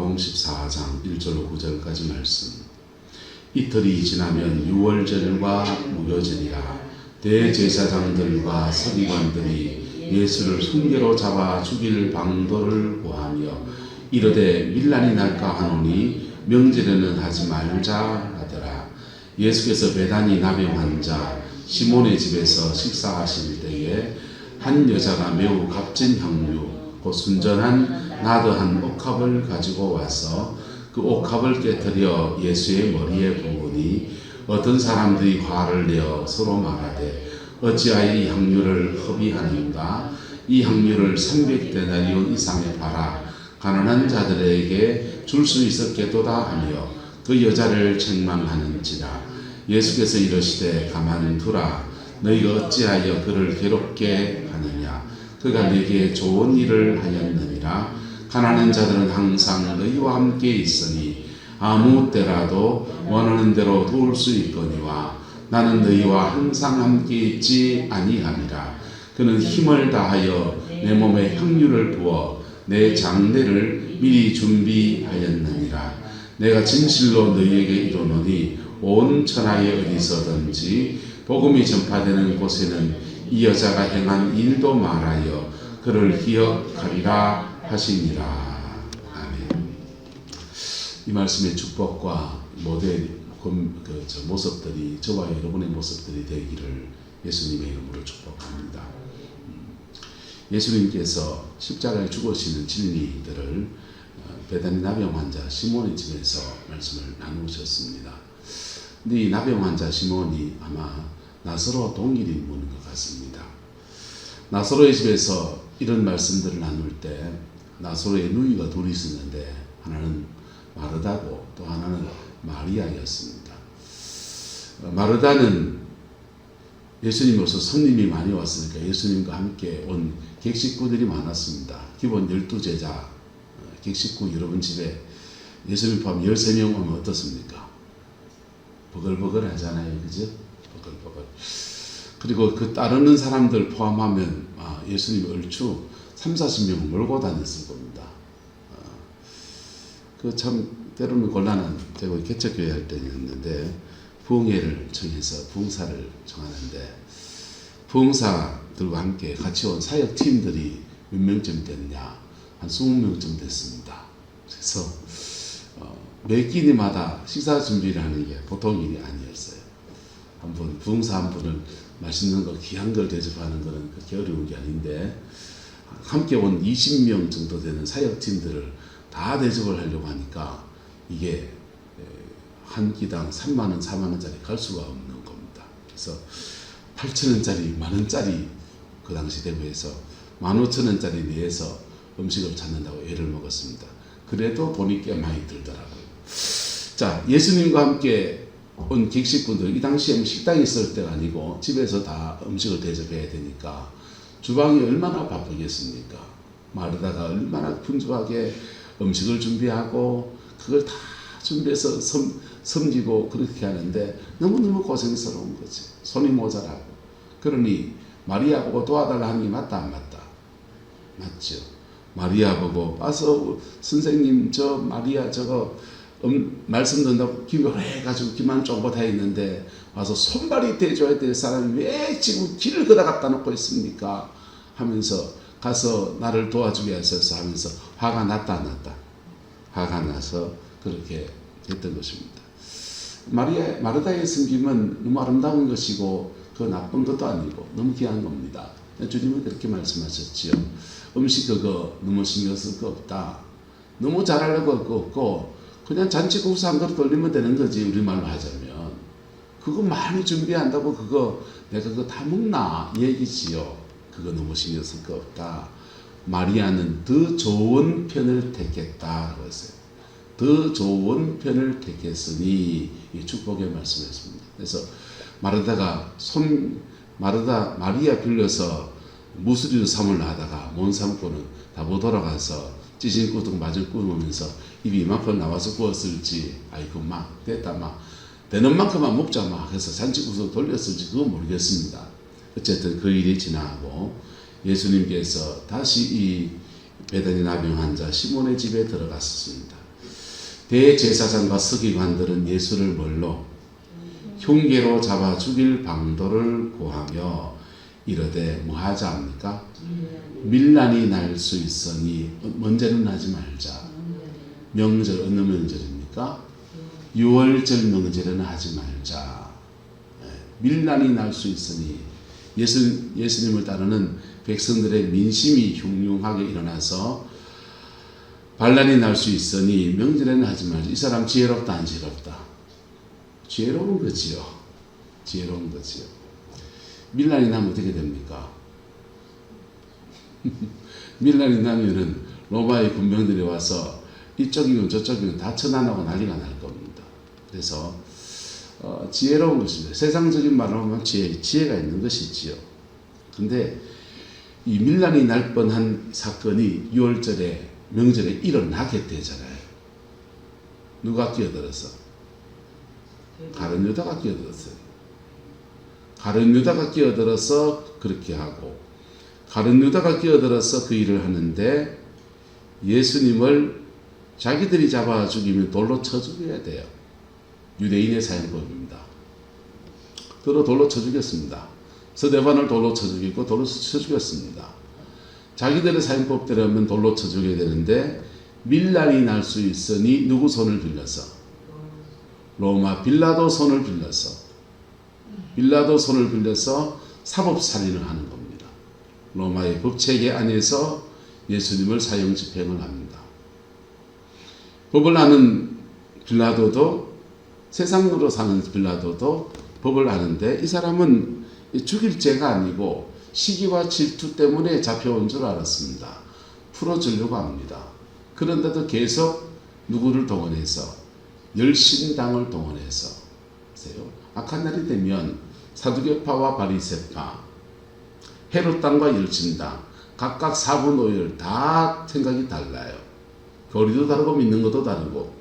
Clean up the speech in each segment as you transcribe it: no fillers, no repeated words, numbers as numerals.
마가복음 14장 1절로 9절까지 말씀. 이틀이 지나면 유월절과 무교절이라 대제사장들과 서기관들이 예수를 순교로 잡아 죽일 방도를 구하며 이르되 밀란이 날까 하노니 명절에는 하지 말자 하더라. 예수께서 베다니 나병 환자 시몬의 집에서 식사하실 때에 한 여자가 매우 값진 향유 곧 순전한 나드 한 옥합을 가지고 와서 그 옥합을 깨뜨려 예수의 머리에 부으니 어떤 사람들이 화를 내어 서로 말하되 어찌하여 이 향유를 허비하는가? 이 향유를 300데나리온 이상에 팔아 가난한 자들에게 줄 수 있었겠도다 하며 그 여자를 책망하는지라. 예수께서 이르시되 가만두라. 너희가 어찌하여 그를 괴롭게 하느냐? 그가 내게 좋은 일을 하였느니라. 가난한 자들은 항상 너희와 함께 있으니 아무 때라도 원하는 대로 도울 수 있거니와 나는 너희와 항상 함께 있지 아니함이라. 그는 힘을 다하여 내 몸에 향유를 부어 내 장례를 미리 준비하였느니라. 내가 진실로 너희에게 이르노니 온 천하에 어디서든지 복음이 전파되는 곳에는 이 여자가 행한 일도 말하여 그를 기억하리라 하시니라. 아멘. 이 말씀의 축복과 모델 모습들이 저와 여러분의 모습들이 되기를 예수님의 이름으로 축복합니다. 예수님께서 십자가에 죽으시는 진리들을 베다니 나병 환자 시몬의 집에서 말씀을 나누셨습니다. 근데 이 나병 환자 시몬이 아마 나사로와 동일 인물인 것 같습니다. 나사로의 집에서 이런 말씀들을 나눌 때 나사로의 누이가 둘이 있었는데 하나는 마르다고 또 하나는 마리아였습니다. 마르다는 예수님으로서 손님이 많이 왔으니까 예수님과 함께 온 객식구들이 많았습니다. 기본 12제자 객식구 여러분 집에 예수님 포함 13명 오면 어떻습니까? 버글버글 하잖아요. 그죠? 버글버글. 그리고 그 따르는 사람들 포함하면 예수님 얼추 30-40명 몰고 다녔을 겁니다. 그 참 때로는 곤란한 제가 개척교회 할 때였는데 부흥회를 청해서 부흥사를 청하는데 부흥사들과 함께 같이 온 사역팀들이 몇 명쯤 됐냐? 한 20명쯤 됐습니다. 그래서 매 끼니마다 식사 준비를 하는 게 보통 일이 아니었어요. 한 분, 부흥사 한 분을 맛있는 거, 귀한 걸 대접하는 거는 그렇게 어려운 게 아닌데 함께 온 20명 정도 되는 사역팀들을 다 대접을 하려고 하니까 이게 한 끼당 3만원, 4만원짜리 갈 수가 없는 겁니다. 그래서 8천원짜리, 만원짜리 그 당시 대구에서 15,000원짜리 내에서 음식을 찾는다고 애를 먹었습니다. 그래도 돈이 꽤 많이 들더라고요. 자, 예수님과 함께 온 객식분들, 이 당시에 식당이 있을 때가 아니고 집에서 다 음식을 대접해야 되니까 주방이 얼마나 바쁘겠습니까? 마르다가 얼마나 분주하게 음식을 준비하고 그걸 다 준비해서 섬기고 그렇게 하는데 너무너무 고생스러운 거지. 손이 모자라고. 그러니 마리아 보고 도와달라 하는 게 맞다 안 맞다? 맞죠. 마리아 보고 와서 선생님 저 마리아 저거 말씀 듣는다고 기도해가지고 기만 쫑긋 해 있는데 와서 손발이 대줘야 될 사람이 왜 지금 길을 걷어 갖다 놓고 있습니까? 하면서 가서 나를 도와주게 하셔서 하면서 화가 났다 안 났다? 화가 나서 그렇게 했던 것입니다. 마르다의 섬김은 너무 아름다운 것이고 그 나쁜 것도 아니고 너무 귀한 겁니다. 주님은 그렇게 말씀하셨지요. 음식 그거 너무 신경 쓸 거 없다. 너무 잘하려고 할 거 없고 그냥 잔치국수 한 그릇 돌리면 되는 거지. 우리말로 하자면 그거 많이 준비한다고 그거 내가 그거 다 먹나 이 얘기지요. 그거 너무 신경 쓸 거 없다. 마리아는 더 좋은 편을 택했다고 했어요. 더 좋은 편을 택했으니 이 축복의 말씀이었습니다. 그래서 마리아 빌려서 무수리로 삼으려 하다가 못 삼고는 다 못 돌아가서 찌진구둥 마저 구우면서 입이 이만큼 나와서 구웠을지 아이고 막 됐다 막 되는 만큼만 먹자 막 해서 잔치국수 돌렸을지 그건 모르겠습니다. 어쨌든 그 일이 지나고 예수님께서 다시 이 베다니 나병 환자 시몬의 집에 들어갔습니다. 대제사장과 서기관들은 예수를 뭘로? 흉계로 잡아 죽일 방도를 구하며 이르되 뭐 하자 합니까? 밀란이 날 수 있으니 먼저는 하지 말자. 명절 어느 명절입니까? 유월절 명절에는 하지 말자. 밀란이 날 수 있으니 예수님을 따르는 백성들의 민심이 흉흉하게 일어나서 반란이 날 수 있으니 명절에는 하지 말자. 이 사람 지혜롭다 안 지혜롭다? 지혜로운 거지요. 지혜로운 거지요. 밀란이 나면 어떻게 됩니까? 밀란이 나면은 로마의 군병들이 와서 이쪽이면 저쪽이면 다 처단하고 난리가 날 겁니다. 그래서 지혜로운 것입니다. 세상적인 말로 하면 지혜가 있는 것이지요. 근데 이 밀란이 날 뻔한 사건이 6월절에 명절에 일어나게 되잖아요. 누가 끼어들어서? 가룟 유다가 끼어들었어요. 가룟 유다가 끼어들어서 그렇게 하고, 가룟 유다가 끼어들어서 그 일을 하는데 예수님을 자기들이 잡아 죽이면 돌로 쳐 죽여야 돼요. 유대인의 사형법입니다. 돌로 쳐 죽였습니다. 스데반을 돌로 쳐 죽이고 돌로 쳐 죽였습니다. 자기들의 사형법대로 하면 돌로 쳐 죽여야 되는데 밀란이 날 수 있으니 누구 손을 빌려서? 로마 빌라도 손을 빌려서 사법살인을 하는 겁니다. 로마의 법체계 안에서 예수님을 사형 집행을 합니다. 법을 아는 빌라도도, 세상으로 사는 빌라도도 법을 아는데 이 사람은 죽일 죄가 아니고 시기와 질투 때문에 잡혀온 줄 알았습니다. 풀어주려고 합니다. 그런데도 계속 누구를 동원해서? 열심당을 동원해서. 악한 날이 되면 사두개파와 바리새파, 헤롯당과 열심당 각각 4분 5열 다 생각이 달라요. 교리도 다르고 믿는 것도 다르고,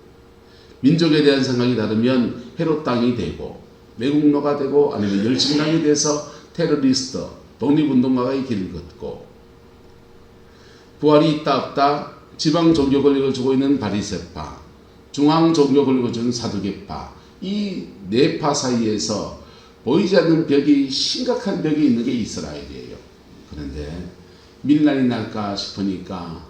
민족에 대한 생각이 다르면 헤롯당이 되고 매국노가 되고 아니면 열심당이 돼서 테러리스트, 독립운동가의 길을 걷고, 부활이 있다 없다 지방 종교 권력을 주고 있는 바리새파, 중앙 종교 권력을 주는 사두개파, 이 네 파 사이에서 보이지 않는 벽이, 심각한 벽이 있는 게 이스라엘이에요. 그런데 밀란이 날까 싶으니까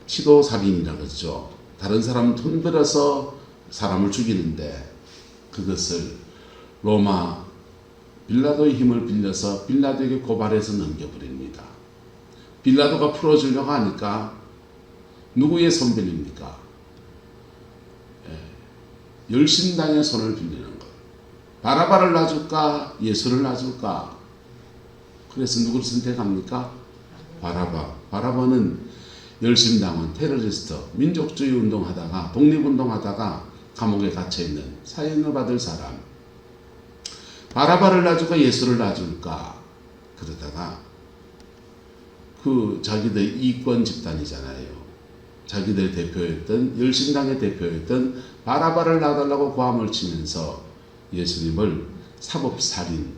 치도살인이라고 그러죠. 다른 사람 돈 벌어서 사람을 죽이는데 그것을 로마 빌라도의 힘을 빌려서 빌라도에게 고발해서 넘겨버립니다. 빌라도가 풀어주려고 하니까 누구의 손 빌립니까? 열심당의 손을 빌리는 거예요. 바라바를 놔줄까? 예수를 놔줄까? 그래서 누구를 선택합니까? 바라바. 바라바는 열심당은 테러리스트, 민족주의 운동하다가, 독립운동하다가 감옥에 갇혀있는 사형을 받을 사람. 바라바를 놔줄까? 예수를 놔줄까? 그러다가 그 자기들 이권 집단이잖아요. 자기들 대표였던, 열심당의 대표였던 바라바를 놔달라고 고함을 치면서 예수님을 사법살인,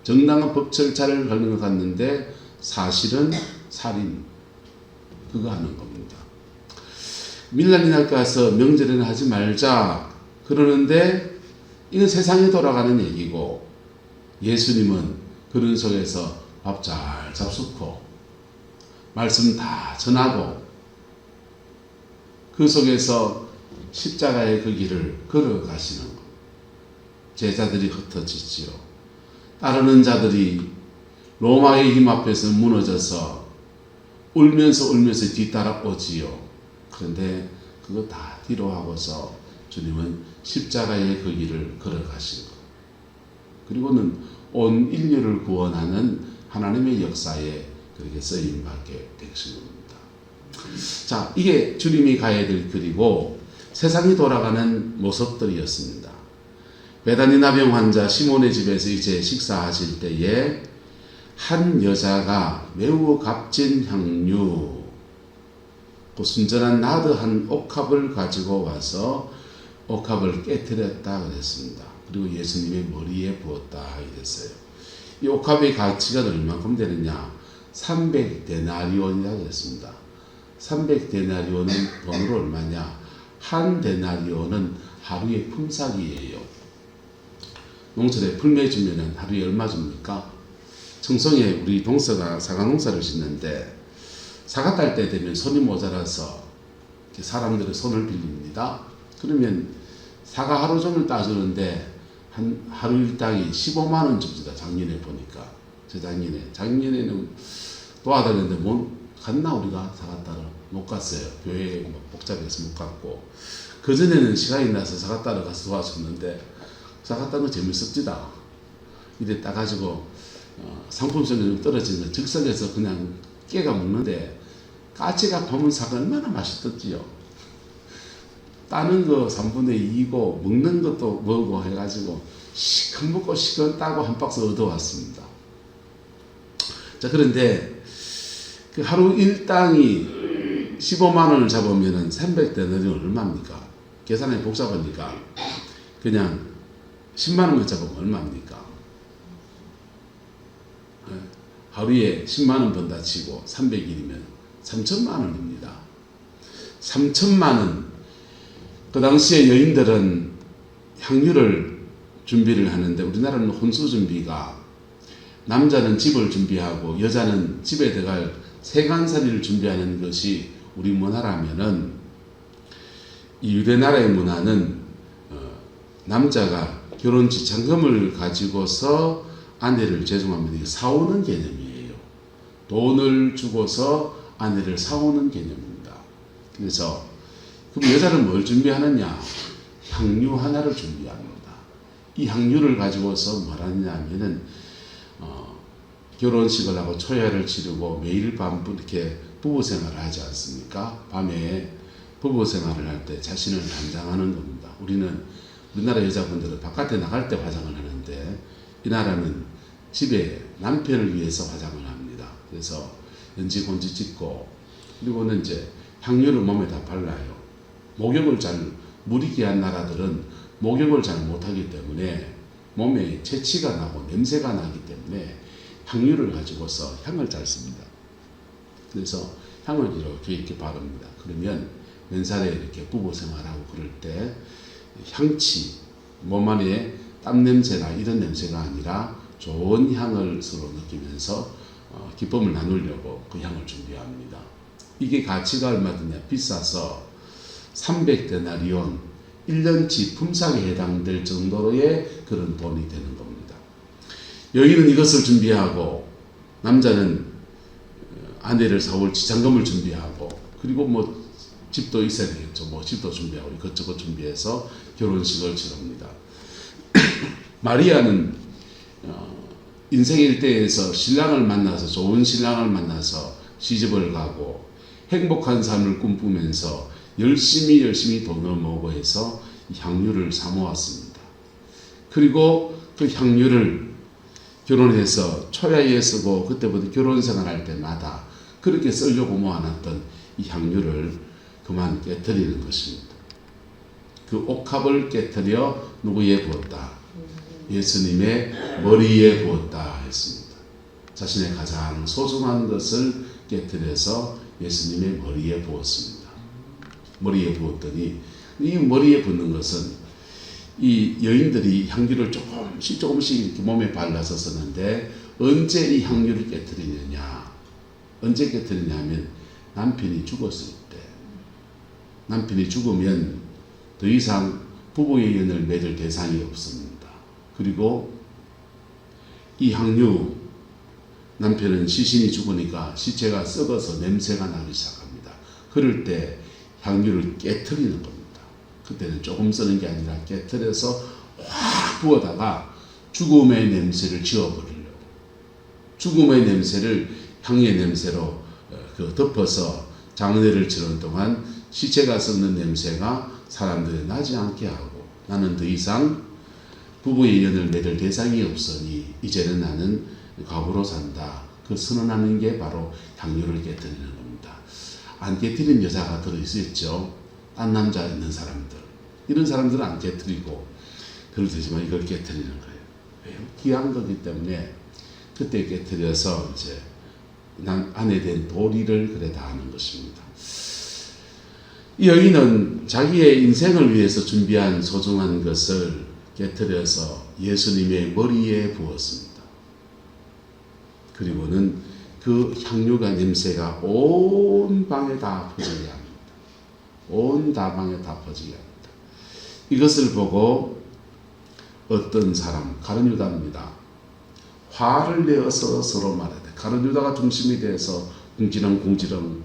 정당한 법 절차를 걸는 것 같는데 사실은 살인, 그거 하는 겁니다. 밀란이 날까 해서 명절에는 하지 말자 그러는데 이건 세상에 돌아가는 얘기고, 예수님은 그런 속에서 밥 잘 잡수고 말씀 다 전하고 그 속에서 십자가의 그 길을 걸어가시는 것. 제자들이 흩어지지요. 따르는 자들이 로마의 힘 앞에서 무너져서 울면서 뒤따라 오지요. 그런데 그거 다 뒤로 하고서 주님은 십자가의 그 길을 걸어가신 것. 그리고는 온 인류를 구원하는 하나님의 역사에 그렇게 쓰임받게 되신 겁니다. 자, 이게 주님이 가야 될 길이고 세상이 돌아가는 모습들이었습니다. 베다니 나병 환자 시몬의 집에서 이제 식사하실 때에 한 여자가 매우 값진 향유, 그 순전한 나드 한 옥합을 가지고 와서 옥합을 깨뜨렸다 그랬습니다. 그리고 예수님의 머리에 부었다 하게 됐어요. 이 옥합의 가치가 얼마큼 되느냐? 300데나리온이라고 했습니다. 300데나리온은 돈으로 얼마냐? 한 데나리온은 하루의 품삯이에요. 농촌에 풀매 주면은 하루에 얼마 줍니까? 청송에 우리 동서가 사과 농사를 짓는데 사과 딸 때 되면 손이 모자라서 사람들의 손을 빌립니다. 그러면 사과 하루 종일 따주는데 한 하루 일당이 15만 원 줍니다. 작년에 보니까 작년에는 도와달랬는데 못 갔나 우리가 사과 따러 못 갔어요. 교회에 복잡해서 못 갔고 그 전에는 시간이 나서 사과 따러 가서 도와줬는데 사과 따는 거 재밌었지다. 이래 따가지고 상품성이 좀 떨어지면 즉석에서 그냥 깨가 먹는데 까치가 보면 사과 얼마나 맛있었지요. 따는 거 3분의 2고 먹는 것도 먹고 해가지고 시큰 먹고 시큰 따고 한 박스 얻어왔습니다. 자, 그런데 그 하루 일당이 15만 원을 잡으면은 300데나리온 얼마입니까? 계산이 복잡하니까 그냥 10만 원만 잡으면 얼마입니까? 하루에 10만 원 번다 치고 300일이면 3천만 원입니다. 3천만 원. 그 당시에 여인들은 향유를 준비를 하는데 우리나라는 혼수 준비가 남자는 집을 준비하고 여자는 집에 들어갈 세간살이를 준비하는 것이 우리 문화라면은 이 유대나라의 문화는 남자가 결혼 지참금을 가지고서 아내를 죄송합니다. 사오는 개념이에요. 돈을 주고서 아내를 사오는 개념입니다. 그래서 그럼 여자는 뭘 준비하느냐? 향유 하나를 준비합니다. 이 향유를 가지고서 뭘 하느냐면은 결혼식을 하고 초야를 치르고 매일 밤 이렇게 부부 생활을 하지 않습니까? 밤에 부부 생활을 할 때 자신을 단장하는 겁니다. 우리나라 여자분들은 바깥에 나갈 때 화장을 하는데 이 나라는 집에 남편을 위해서 화장을 합니다. 그래서 연지곤지 찍고 그리고는 이제 향유를 몸에 다 발라요. 물이 귀한 나라들은 목욕을 잘 못하기 때문에 몸에 채취가 나고 냄새가 나기 때문에 향유를 가지고서 향을 잘 씁니다. 그래서 향을 이렇게 바릅니다. 그러면 맨살에 이렇게 부부 생활하고 그럴 때 향치, 몸 안에 땀 냄새나 이런 냄새가 아니라 좋은 향을 서로 느끼면서 기쁨을 나누려고 그 향을 준비합니다. 이게 가치가 얼마 드냐? 비싸서 300데나리온 1년치 품삯에 해당될 정도로의 그런 돈이 되는 겁니다. 여인은 이것을 준비하고 남자는 아내를 사올 지참금을 준비하고 그리고 뭐 집도 있어야 되겠죠. 뭐 집도 준비하고 이것저것 준비해서 결혼식을 치릅니다. 마리아는 인생 일대에서 신랑을 만나서 좋은 신랑을 만나서 시집을 가고 행복한 삶을 꿈꾸면서 열심히 돈을 모으고 해서 향유를 사 모았습니다. 그리고 그 향유를 결혼해서 초야에 쓰고 그때부터 결혼 생활할 때마다 그렇게 쓰려고 모아놨던 이 향유를 그만 깨뜨리는 것입니다. 그 옥합을 깨뜨려 누구에 부었다? 예수님의 머리에 부었다 했습니다. 자신의 가장 소중한 것을 깨뜨려서 예수님의 머리에 부었습니다. 머리에 부었더니 이 머리에 붓는 것은 이 여인들이 향유를 조금씩 이렇게 몸에 발라서 쓰는데 언제 이 향유를 깨뜨리느냐? 언제 깨뜨리냐 하면 남편이 죽었을 때. 남편이 죽으면 더 이상 부부의 연을 맺을 대상이 없습니다. 그리고 이 향유, 남편은 시신이 죽으니까 시체가 썩어서 냄새가 나기 시작합니다. 그럴 때 향유를 깨트리는 겁니다. 그때는 조금 쓰는 게 아니라 깨트려서 확 부어다가 죽음의 냄새를 지워버리려고. 죽음의 냄새를 향의 냄새로 덮어서 장례를 치는 동안 시체가 썩는 냄새가 사람들이 나지 않게 하고 나는 더 이상 부부의 연을 맺을 대상이 없으니 이제는 나는 과부로 산다. 그 선언하는 게 바로 향유를 깨뜨리는 겁니다. 안 깨뜨린 여자가 들어있었죠. 딴 남자 있는 사람들. 이런 사람들은 안 깨뜨리고 그렇지만 이걸 깨뜨리는 거예요. 왜요? 귀한 거기 때문에 그때 깨뜨려서 이제 안에 된 도리를 그래 다 하는 것입니다. 이 여인은 자기의 인생을 위해서 준비한 소중한 것을 깨트려서 예수님의 머리에 부었습니다. 그리고는 그 향유가 냄새가 온 방에 다 퍼지게 합니다. 온 다방에 다 퍼지게 합니다. 이것을 보고 어떤 사람, 가룟 유다입니다. 화를 내어서 서로 말하되, 가룟 유다가 중심이 돼서 궁지렁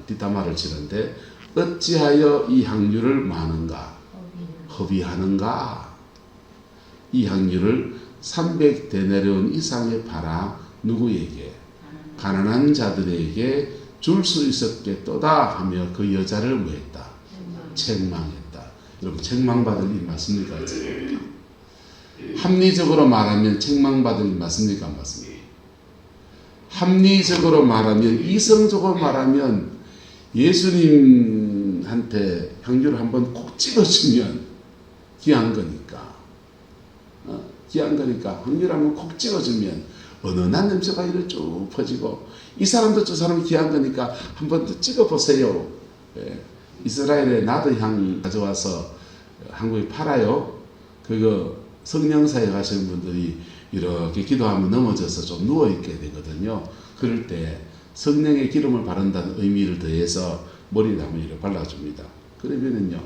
뒷담화를 치는데, 어찌하여 이 향유를 마는가? 허비하는가? 이 향유를 300데나리온 이상에 팔아 누구에게? 가난한 자들에게 줄 수 있었겠도다 하며 그 여자를 뭐했다? 책망했다. 여러분, 책망받을 일 맞습니까? 합리적으로 말하면 책망받을 일 맞습니까? 안 맞습니까? 합리적으로 말하면, 이성적으로 말하면 예수님한테 향유를 한번 콕 찍어주면 귀한 거니까, 귀한 거니까 향유를 한번 콕 찍어주면 은은한 냄새가 이렇게 쭉 퍼지고, 이 사람도 저 사람이 귀한 거니까 한번 더 찍어보세요. 예. 이스라엘에 나드향 가져와서 한국에 팔아요. 그거 성령사에 가시는 분들이 이렇게 기도하면 넘어져서 좀 누워있게 되거든요. 그럴 때 성령의 기름을 바른다는 의미를 더해서 머리에 한번 이렇게 발라줍니다. 그러면은요,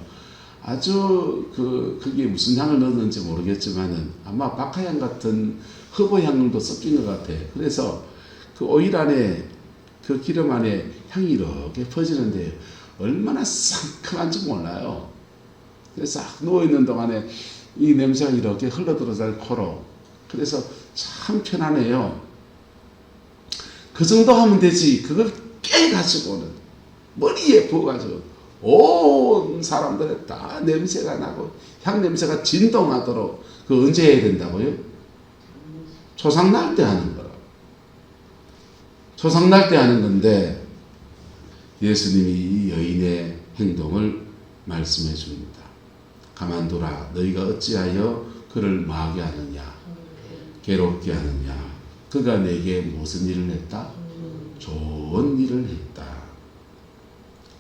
아주 그게 무슨 향을 넣었는지 모르겠지만은 아마 박하향 같은 허브향도 섞인 것 같아. 그래서 그 오일 안에, 그 기름 안에 향이 이렇게 퍼지는데 얼마나 상큼한지 몰라요. 그래서 싹 누워있는 동안에 이 냄새가 이렇게 흘러들어서 코로. 그래서 참 편하네요. 그 정도 하면 되지. 그걸 깨가지고는 머리에 부어가지고 온 사람들에 다 냄새가 나고 향 냄새가 진동하도록, 그 언제 해야 된다고요? 초상 날 때 하는 거라. 초상 날 때 하는 건데, 예수님이 이 여인의 행동을 말씀해 줍니다. 가만두라. 너희가 어찌하여 그를 마하게 하느냐, 괴롭게 하느냐. 그가 내게 무슨 일을 했다? 좋은 일을 했다.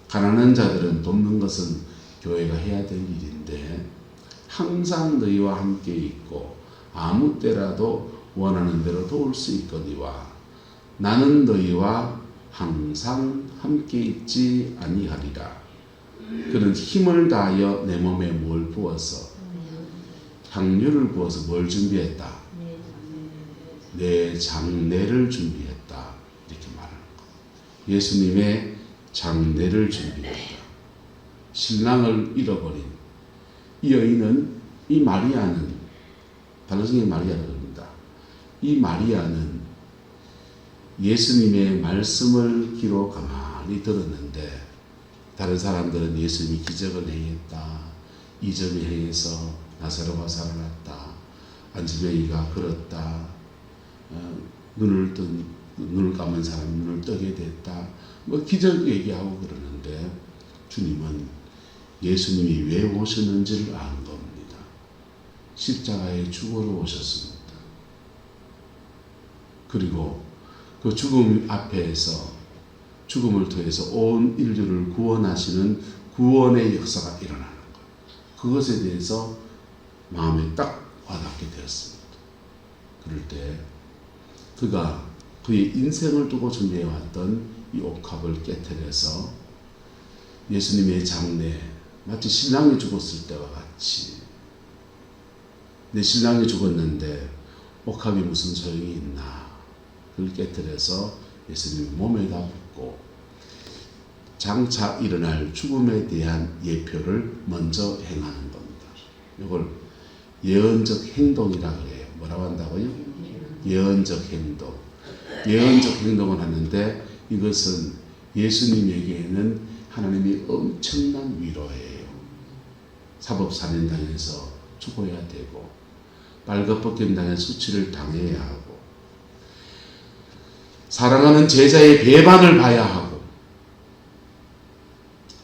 가난한 자들은 돕는 것은 교회가 해야 될 일인데, 항상 너희와 함께 있고 아무 때라도 원하는 대로 도울 수 있거니와 나는 너희와 항상 함께 있지 아니하리라. 그는 힘을 다하여 내 몸에 뭘 부어서? 향유를 부어서 뭘 준비했다? 내 장례를 준비했다. 이렇게 말하는 거. 예수님의 장례를 준비했다. 신랑을 잃어버린 이 여인은, 이 마리아는, 달러성의 마리아라고 합니다. 이 마리아는 예수님의 말씀을 귀로 가만히 들었는데, 다른 사람들은 예수님이 기적을 행했다, 이점이 행해서 나사로가 살아났다, 안지명이가 걸었다, 눈을 감은 사람 눈을 뜨게 됐다, 뭐 기적 얘기하고 그러는데, 주님은 예수님이 왜 오셨는지를 안 겁니다. 십자가에 죽으러 오셨습니다. 그리고 그 죽음 앞에서, 죽음을 통해서 온 인류를 구원하시는 구원의 역사가 일어나는 것, 그것에 대해서 마음에 딱 와닿게 되었습니다. 그럴 때 그가 그의 인생을 두고 준비해왔던 이 옥합을 깨트려서 예수님의 장례, 마치 신랑이 죽었을 때와 같이, 내 신랑이 죽었는데 옥합이 무슨 소용이 있나, 그걸 깨트려서 예수님 몸에다 붓고 장차 일어날 죽음에 대한 예표를 먼저 행하는 겁니다. 이걸 예언적 행동이라고 해요. 뭐라고 한다고요? 예언적 행동. 예언적 행동을 하는데, 이것은 예수님에게는 하나님이 엄청난 위로예요. 사법사면당해서 죽어야 되고, 빨갛벗김 당해 수치를 당해야 하고, 사랑하는 제자의 배반을 봐야 하고,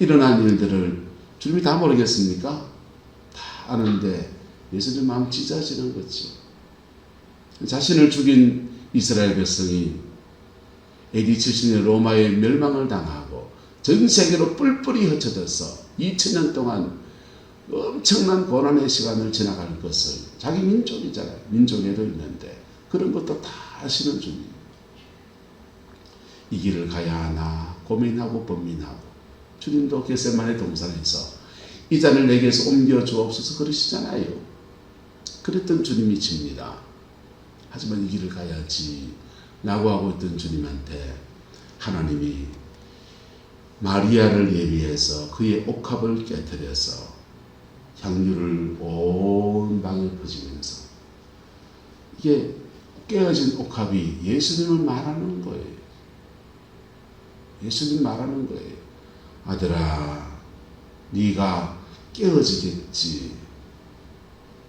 일어난 일들을 주님이 다 모르겠습니까? 다 아는데 예수님 마음 찢어지는 거지. 자신을 죽인 이스라엘 백성이 AD 70년 로마의 멸망을 당하고 전 세계로 뿔뿔이 흩어져서 2000년 동안 엄청난 고난의 시간을 지나갈 것을 자기 민족이잖아요. 민족에도 있는데 그런 것도 다 아시는 주님. 이 길을 가야 하나 고민하고 번민하고 주님도 겟세마네 동산에서 이 잔을 내게서 옮겨 주옵소서 그러시잖아요. 그랬던 주님이 집니다. 하지만 이 길을 가야지 라고 하고 있던 주님한테 하나님이 마리아를 예비해서 그의 옥합을 깨뜨려서 향유를 온 방에 퍼지면서 이게 깨어진 옥합이 예수님을 말하는 거예요. 예수님 말하는 거예요. 아들아, 네가 깨어지겠지.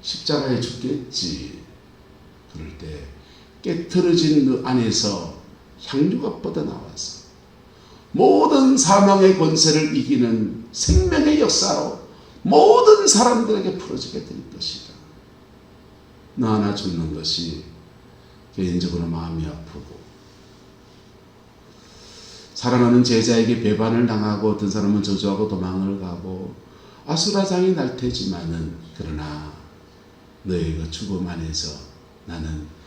십자가에 죽겠지. 그럴 때 깨트려진 그 안에서 향유가 뻗어나와서 모든 사망의 권세를 이기는 생명의 역사로 모든 사람들에게 풀어지게 될 것이다. 너 하나 죽는 것이 개인적으로 마음이 아프고 사랑하는 제자에게 배반을 당하고 어떤 사람은 저주하고 도망을 가고 아수라장이 날 테지만은 그러나 너의 그 죽음 안에서 나는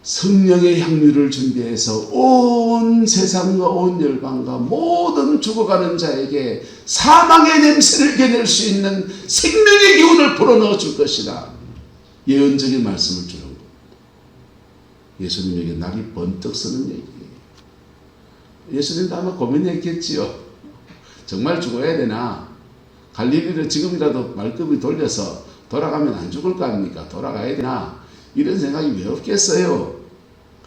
성령의 향유를 준비해서 온 세상과 온 열방과 모든 죽어가는 자에게 사망의 냄새를 겨낼 수 있는 생명의 기운을 불어넣어 줄 것이다. 예언적인 말씀을 주는 겁니다. 예수님에게 날이 번뜩 서는 얘기예요. 예수님도 아마 고민했겠지요. 정말 죽어야 되나? 갈릴리를 지금이라도 말끔히 돌려서 돌아가면 안 죽을 거 아닙니까? 돌아가야 되나? 이런 생각이 왜 없겠어요?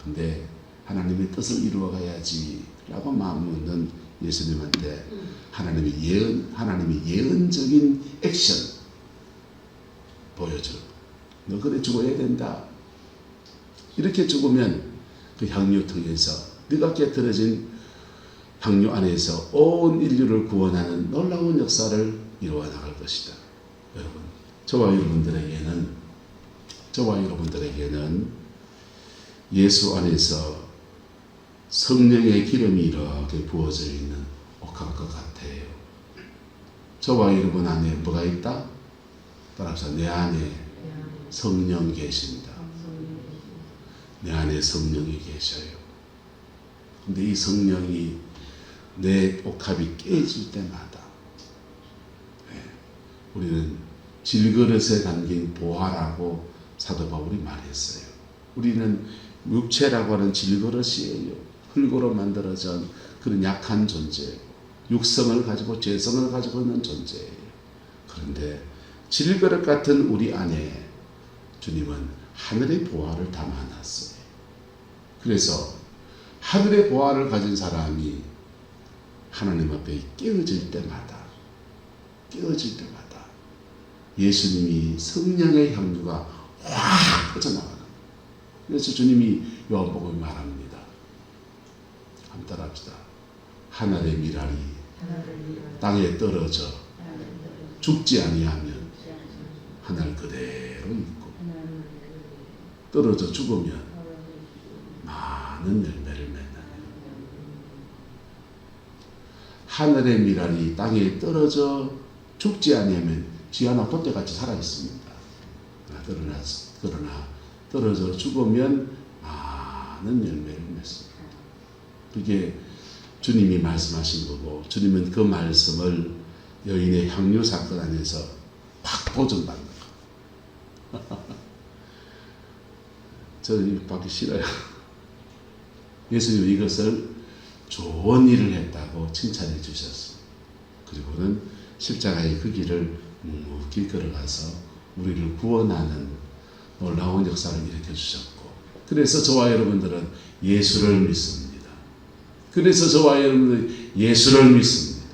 근데 하나님의 뜻을 이루어 가야지 라고 마음 먹는 예수님한테 하나님이 예언적인 액션 보여줘. 너 그래 죽어야 된다. 이렇게 죽으면 그 향유 통해서 네가 깨트려진 향유 안에서 온 인류를 구원하는 놀라운 역사를 이루어 나갈 것이다. 여러분, 저와 여러분들에게는 예수 안에서 성령의 기름이 이렇게 부어져 있는 옥합과 같아요. 저와 여러분 안에 뭐가 있다? 따라서 내 안에 성령 계십니다. 내 안에 성령이 계셔요. 근데 이 성령이 내 옥합이 깨질 때마다 우리는 질그릇에 담긴 보화라고 사도 바울이 말했어요. 우리는 육체라고 하는 질그릇이에요. 흙으로 만들어진 그런 약한 존재예요. 육성을 가지고 죄성을 가지고 있는 존재예요. 그런데 질그릇 같은 우리 안에 주님은 하늘의 보화를 담아놨어요. 그래서 하늘의 보화를 가진 사람이 하나님 앞에 깨어질 때마다 예수님이 성령의 향유가 확 퍼져나가는. 그래서 주님이 요한복음에 말합니다. 한번 따라합시다. 하늘의 미랄이 땅에 떨어져 죽지 아니하면 하늘 그대로 있고 떨어져 죽으면 많은 열매를 맺는. 하늘의 미랄이 땅에 떨어져 죽지 아니하면 지하나 돛대같이 살아있습니다. 그러나 떨어져 죽으면 많은 열매를 맺습니다. 그게 주님이 말씀하신 거고, 주님은 그 말씀을 여인의 향유 사건 안에서 팍 보존받는 거. 저는 이거 받기 싫어요. 예수님은 이것을 좋은 일을 했다고 칭찬해 주셨습니다. 그리고는 십자가의 그 길을 묵묵히 걸어가서 우리를 구원하는 놀라운 역사를 일으켜 주셨고, 그래서 저와 여러분들은 예수를 믿습니다. 그래서 저와 여러분들은 예수를 믿습니다.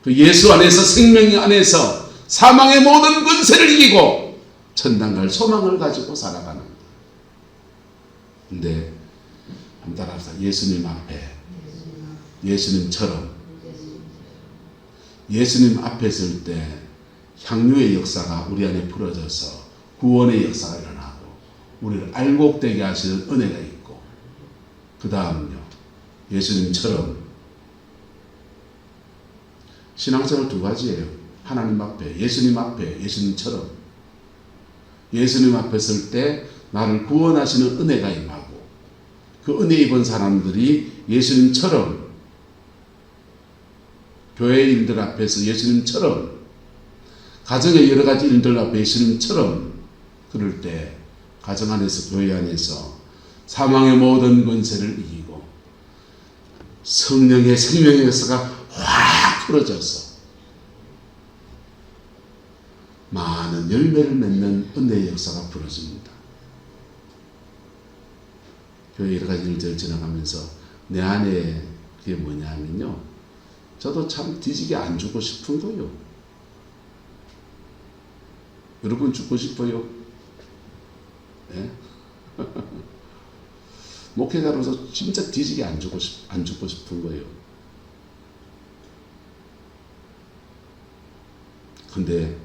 그 예수 안에서, 생명 안에서 사망의 모든 권세를 이기고 천당 갈 소망을 가지고 살아가는 거예요. 근데 한번 따라합시다. 예수님 앞에, 예수님처럼, 예수님 앞에 설 때 향유의 역사가 우리 안에 풀어져서 구원의 역사가 일어나고 우리를 알곡되게 하시는 은혜가 있고, 그 다음요, 예수님처럼 신앙생활 두 가지예요. 하나님 앞에, 예수님 앞에, 예수님처럼. 예수님 앞에 설 때 나를 구원하시는 은혜가 임하고, 그 은혜 입은 사람들이 예수님처럼 교회 일들 앞에서 예수님처럼, 가정의 여러 가지 일들 앞에 예수님처럼 그럴 때 가정 안에서, 교회 안에서 사망의 모든 권세를 이기고 성령의 생명의 역사가 확 풀어져서 많은 열매를 맺는 은혜의 역사가 풀어집니다. 교회 여러 가지 일들을 지나가면서 내 안에 그게 뭐냐면요, 저도 참 뒤지게 안 죽고 싶은 거요. 여러분 죽고 싶어요? 네? 목회자로서 진짜 뒤지게 안 죽고 싶은 거예요. 근데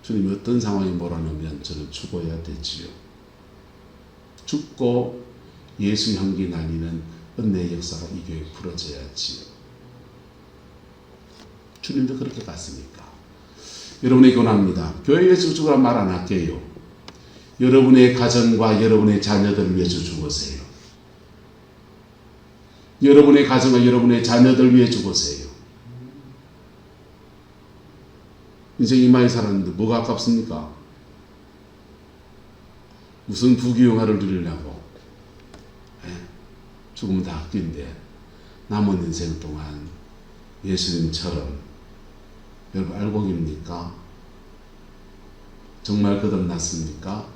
주님이 어떤 상황에 몰아넣으면 저는 죽어야 되지요. 죽고 예수 향기 나뉘는 은혜의 역사가 이 교회에 풀어져야지요. 주님도 그렇게 갔으니까. 여러분에게 권합니다. 교회에서 죽으라 말 안 할게요. 여러분의 가정과 여러분의 자녀들을 위해서 죽으세요. 여러분의 가정과 여러분의 자녀들 위해 죽으세요. 인생 이마에 살았는데 뭐가 아깝습니까? 무슨 부귀영화를 누리려고. 죽으면 다 헛기인데 남은 인생 동안 예수님처럼, 여러분 알고 계십니까? 정말 거듭났습니까?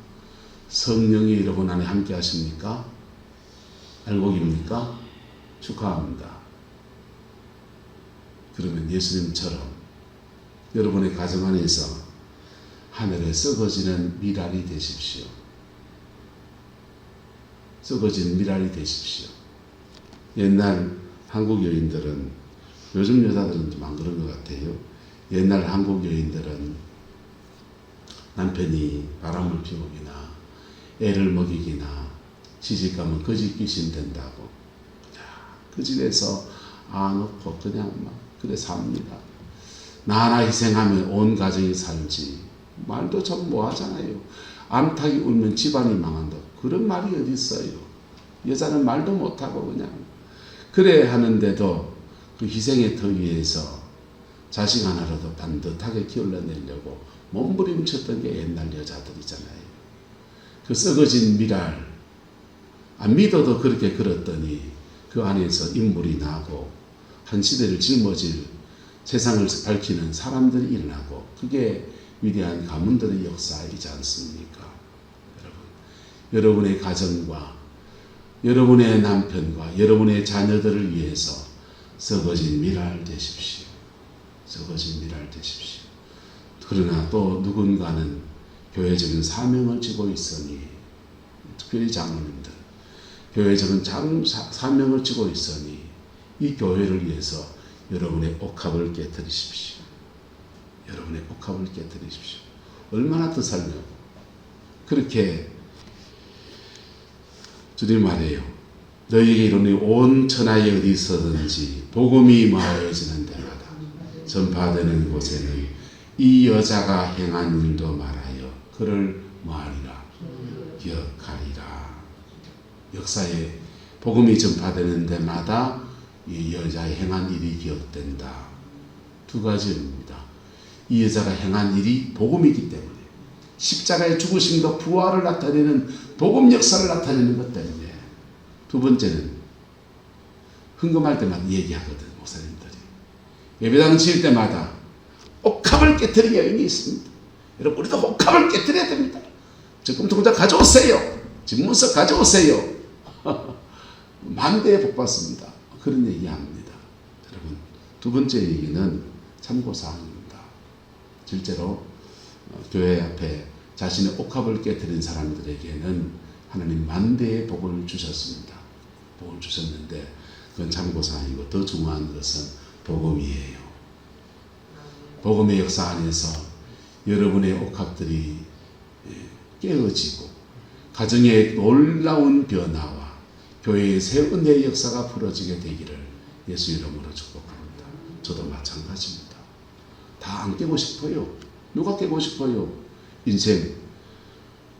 성령이 여러분 안에 함께 하십니까? 알고 계십니까? 축하합니다. 그러면 예수님처럼 여러분의 가정 안에서 하늘에 썩어지는 미랄이 되십시오. 썩어지는 미랄이 되십시오. 옛날 한국 여인들은, 요즘 여자들은 좀 안 그런 것 같아요. 옛날 한국 여인들은 남편이 바람을 피우기나 애를 먹이기나 시집가면 거짓귀신 된다고 그 집에서 놓고 그냥 막 그래 삽니다. 나 하나 희생하면 온 가정이 살지. 말도 참 뭐하잖아요. 암탉이 울면 집안이 망한다. 그런 말이 어디 있어요. 여자는 말도 못하고 그냥 그래 하는데도 그 희생의 터 위에서 자식 하나라도 반듯하게 키워내려고 몸부림쳤던 게 옛날 여자들이잖아요. 그 썩어진 미랄, 안 믿어도 그렇게 걸었더니 그 안에서 인물이 나고 한 시대를 짊어질, 세상을 밝히는 사람들이 일어나고, 그게 위대한 가문들의 역사이지 않습니까? 여러분의 가정과 여러분의 남편과 여러분의 자녀들을 위해서 썩어진 미랄 되십시오. 썩어진 미랄 되십시오. 그러나 또 누군가는 교회적인 사명을 지고 있으니, 특별히 장로님들, 교회적인 사명을 지고 있으니 이 교회를 위해서 여러분의 옥합을 깨뜨리십시오. 여러분의 옥합을 깨뜨리십시오. 얼마나 더 살려고. 그렇게 주님 말해요. 너희에게 이르노니 온 천하에 어디서든지 복음이 말해지는 데마다 전파되는 곳에는 이 여자가 행한 일도 말하여 그를 뭐하리라? 기억하리라. 역사에 복음이 전파되는 데마다 이 여자의 행한 일이 기억된다. 두 가지입니다. 이 여자가 행한 일이 복음이기 때문에, 십자가의 죽으심과 부활을 나타내는 복음 역사를 나타내는 것 때문에. 두 번째는 헌금할 때마다 얘기하거든, 목사님들이. 예배당 지을 때마다 옥합을 깨뜨린 여인이 있습니다. 여러분, 우리도 옥합을 깨뜨려야 됩니다. 적금 통장 가져오세요. 집문서 가져오세요. 만대에 복받습니다. 그런 얘기합니다. 여러분, 두 번째 얘기는 참고사항입니다. 실제로 교회 앞에 자신의 옥합을 깨뜨린 사람들에게는 하나님 만대의 복을 주셨습니다. 복을 주셨는데 그건 참고사항이고, 더 중요한 것은 복음이에요. 복음의 역사 안에서 여러분의 옥합들이 깨어지고 가정의 놀라운 변화와 교회의 새 은혜의 역사가 풀어지게 되기를 예수 이름으로 축복합니다. 저도 마찬가지입니다. 안 깨고 싶어요. 누가 깨고 싶어요? 인생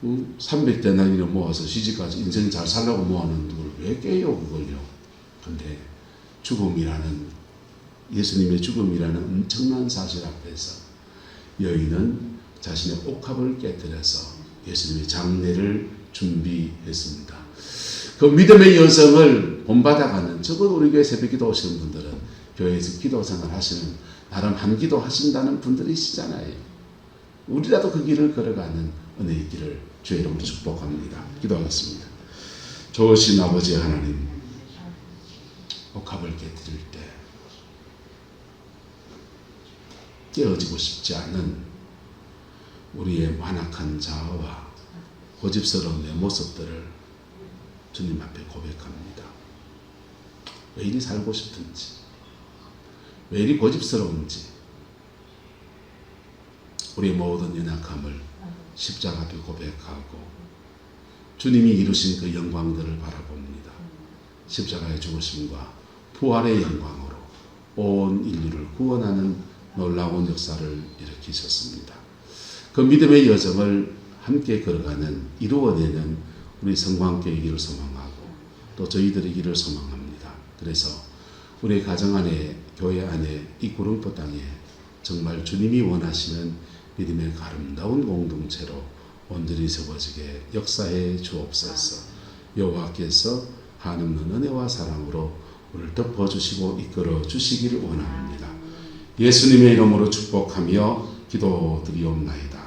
300데나리를 모아서 시집가서 인생 잘 살라고 모아놓은 걸 왜 깨요 그걸요? 근데 죽음이라는, 예수님의 죽음이라는 엄청난 사실 앞에서 여인은 자신의 옥합을 깨뜨려서 예수님의 장례를 준비했습니다. 그 믿음의 여성을 본받아가는, 적어도 우리 교회 새벽기도 오시는 분들은 교회에서 기도 생활 하시는, 나름 한기도 하신다는 분들이시잖아요. 우리라도 그 길을 걸어가는 은혜의 길을 주의 이름으로 축복합니다. 기도하겠습니다. 좋으신 아버지 하나님, 옥합을 깨뜨릴 때 깨어지고 싶지 않은 우리의 완악한 자아와 고집스러운 내 모습들을 주님 앞에 고백합니다. 왜 이리 살고 싶은지, 왜 이리 고집스러운지, 우리의 모든 연약함을 십자가 앞에 고백하고 주님이 이루신 그 영광들을 바라봅니다. 십자가의 죽으심과 부활의 영광으로 온 인류를 구원하는 놀라운 역사를 일으키셨습니다. 그 믿음의 여정을 함께 걸어가는, 이루어내는 우리 성광교회이기를 소망하고 또 저희들의 길을 소망합니다. 그래서 우리 가정 안에, 교회 안에, 이 구름포 땅에 정말 주님이 원하시는 믿음의 아름다운 공동체로 온전히 세워지게 역사해 주옵소서. 여호와께서 한없는 은혜와 사랑으로 우리를 덮어주시고 이끌어 주시기를 원합니다. 예수님의 이름으로 축복하며 기도드리옵나이다.